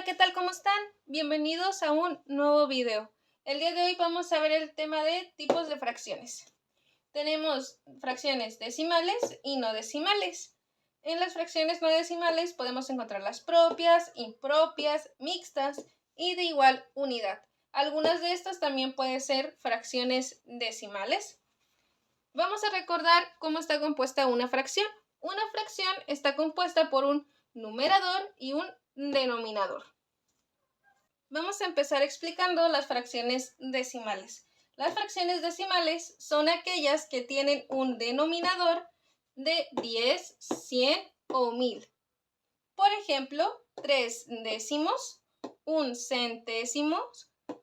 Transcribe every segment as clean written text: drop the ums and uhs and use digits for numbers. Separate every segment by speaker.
Speaker 1: Hola, ¿qué tal? ¿Cómo están? Bienvenidos a un nuevo video. El día de hoy vamos a ver el tema de tipos de fracciones. Tenemos fracciones decimales y no decimales. En las fracciones no decimales podemos encontrar las propias, impropias, mixtas y de igual unidad. Algunas de estas también pueden ser fracciones decimales. Vamos a recordar cómo está compuesta una fracción. Una fracción está compuesta por un numerador y un denominador. Vamos a empezar explicando las fracciones decimales. Las fracciones decimales son aquellas que tienen un denominador de 10, 100 o 1000. Por ejemplo, 3 décimos, 1 centésimo,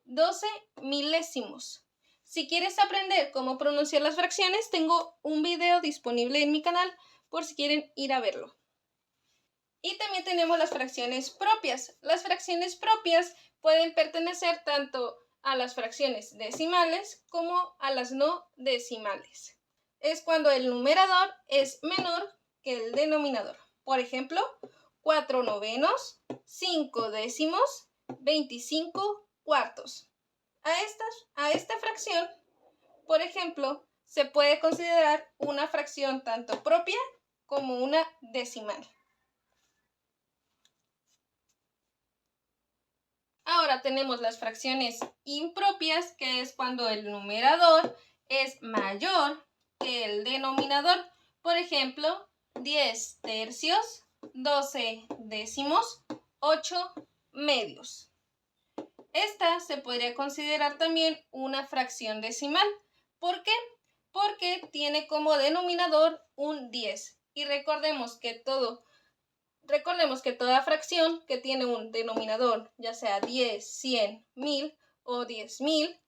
Speaker 1: 12 milésimos. Si quieres aprender cómo pronunciar las fracciones, tengo un video disponible en mi canal por si quieren ir a verlo. Y también tenemos las fracciones propias. Las fracciones propias pueden pertenecer tanto a las fracciones decimales como a las no decimales. Es cuando el numerador es menor que el denominador. Por ejemplo, 4 novenos, 5 décimos, 25 cuartos. A esta fracción, por ejemplo, se puede considerar una fracción tanto propia como una decimal. Ahora tenemos las fracciones impropias, que es cuando el numerador es mayor que el denominador. Por ejemplo, 10 tercios, 12 décimos, 8 medios. Esta se podría considerar también una fracción decimal. ¿Por qué? Porque tiene como denominador un 10. Y recordemos que toda fracción que tiene un denominador, ya sea 10, 100, 1000 o 10.000,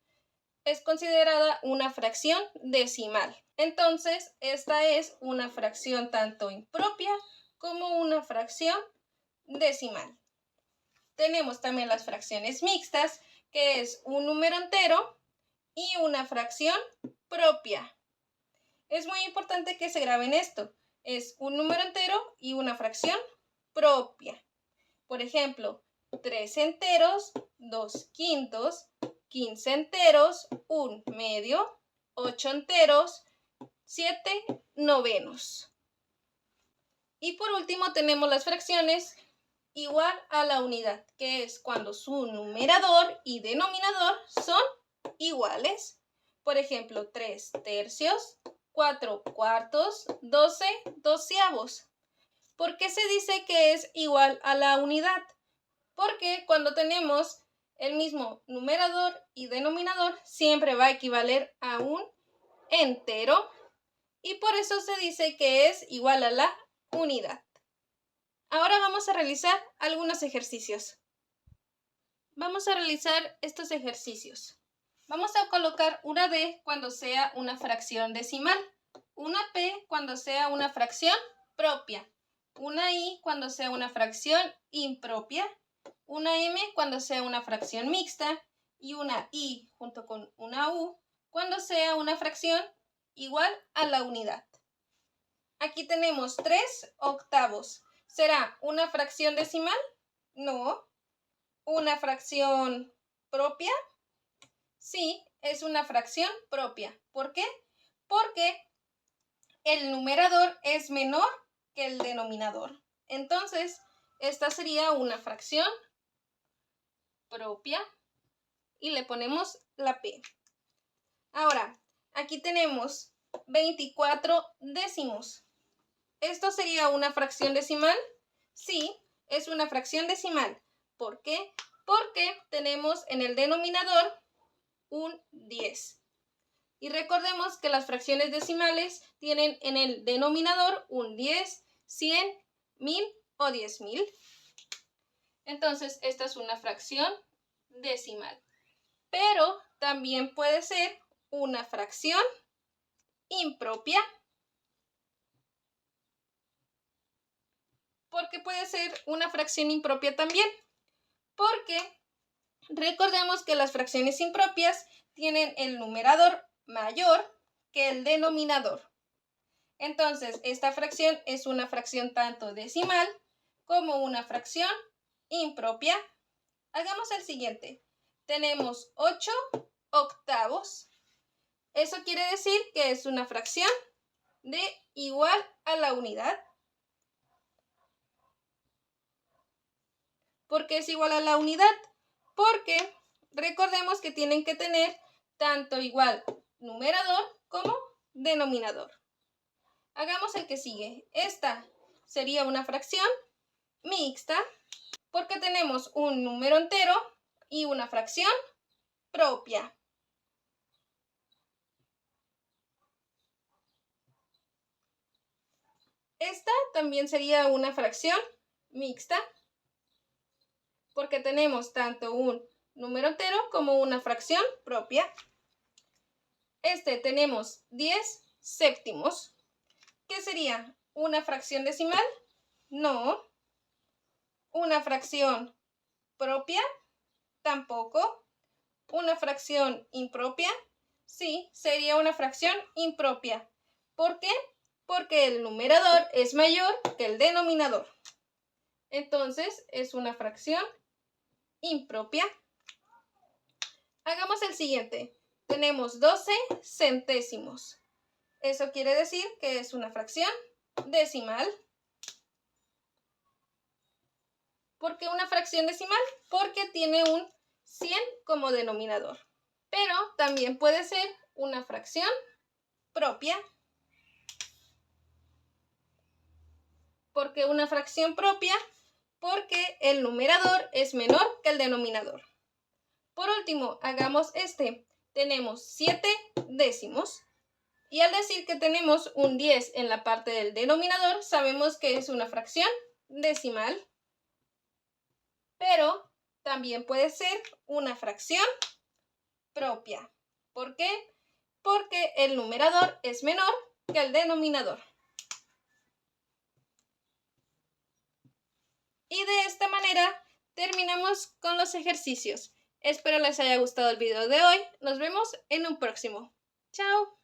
Speaker 1: es considerada una fracción decimal. Entonces, esta es una fracción tanto impropia como una fracción decimal. Tenemos también las fracciones mixtas, que es un número entero y una fracción propia. Es muy importante que se graben esto. Es un número entero y una fracción propia. Por ejemplo, 3 enteros, 2 quintos, 15 enteros, 1 medio, 8 enteros, 7 novenos. Y por último tenemos las fracciones igual a la unidad, que es cuando su numerador y denominador son iguales. Por ejemplo, 3 tercios, 4 cuartos, 12 doceavos. ¿Por qué se dice que es igual a la unidad? Porque cuando tenemos el mismo numerador y denominador, siempre va a equivaler a un entero y por eso se dice que es igual a la unidad. Ahora vamos a realizar algunos ejercicios. Vamos a realizar estos ejercicios. Vamos a colocar una D cuando sea una fracción decimal, una P cuando sea una fracción propia, una I cuando sea una fracción impropia, una M cuando sea una fracción mixta y una I junto con una U cuando sea una fracción igual a la unidad. Aquí tenemos 3 octavos. ¿Será una fracción decimal? No. ¿Una fracción propia? Sí, es una fracción propia. ¿Por qué? Porque el numerador es menor que el denominador. Entonces, esta sería una fracción propia y le ponemos la P. Ahora, aquí tenemos 24 décimos. ¿Esto sería una fracción decimal? Sí, es una fracción decimal. ¿Por qué? Porque tenemos en el denominador un 10. Y recordemos que las fracciones decimales tienen en el denominador un 10, 100, 1000 o 10.000. Entonces, esta es una fracción decimal. Pero también puede ser una fracción impropia. ¿Por qué puede ser una fracción impropia también? Porque recordemos que las fracciones impropias tienen el numerador mayor que el denominador. Entonces, esta fracción es una fracción tanto decimal como una fracción impropia. Hagamos el siguiente. Tenemos 8 octavos. Eso quiere decir que es una fracción de igual a la unidad. ¿Por qué es igual a la unidad? Porque recordemos que tienen que tener tanto igual numerador como denominador. Hagamos el que sigue. Esta sería una fracción mixta porque tenemos un número entero y una fracción propia. Esta también sería una fracción mixta porque tenemos tanto un número entero como una fracción propia. Tenemos 10 séptimos. ¿Qué sería? ¿Una fracción decimal? No. ¿Una fracción propia? Tampoco. ¿Una fracción impropia? Sí, sería una fracción impropia. ¿Por qué? Porque el numerador es mayor que el denominador. Entonces, es una fracción impropia. Hagamos el siguiente. Tenemos 12 centésimos. Eso quiere decir que es una fracción decimal. ¿Por qué una fracción decimal? Porque tiene un 100 como denominador. Pero también puede ser una fracción propia. ¿Por qué una fracción propia? Porque el numerador es menor que el denominador. Por último, hagamos este. Tenemos 7 décimos. Y al decir que tenemos un 10 en la parte del denominador, sabemos que es una fracción decimal. Pero también puede ser una fracción propia. ¿Por qué? Porque el numerador es menor que el denominador. Y de esta manera terminamos con los ejercicios. Espero les haya gustado el video de hoy. Nos vemos en un próximo. ¡Chao!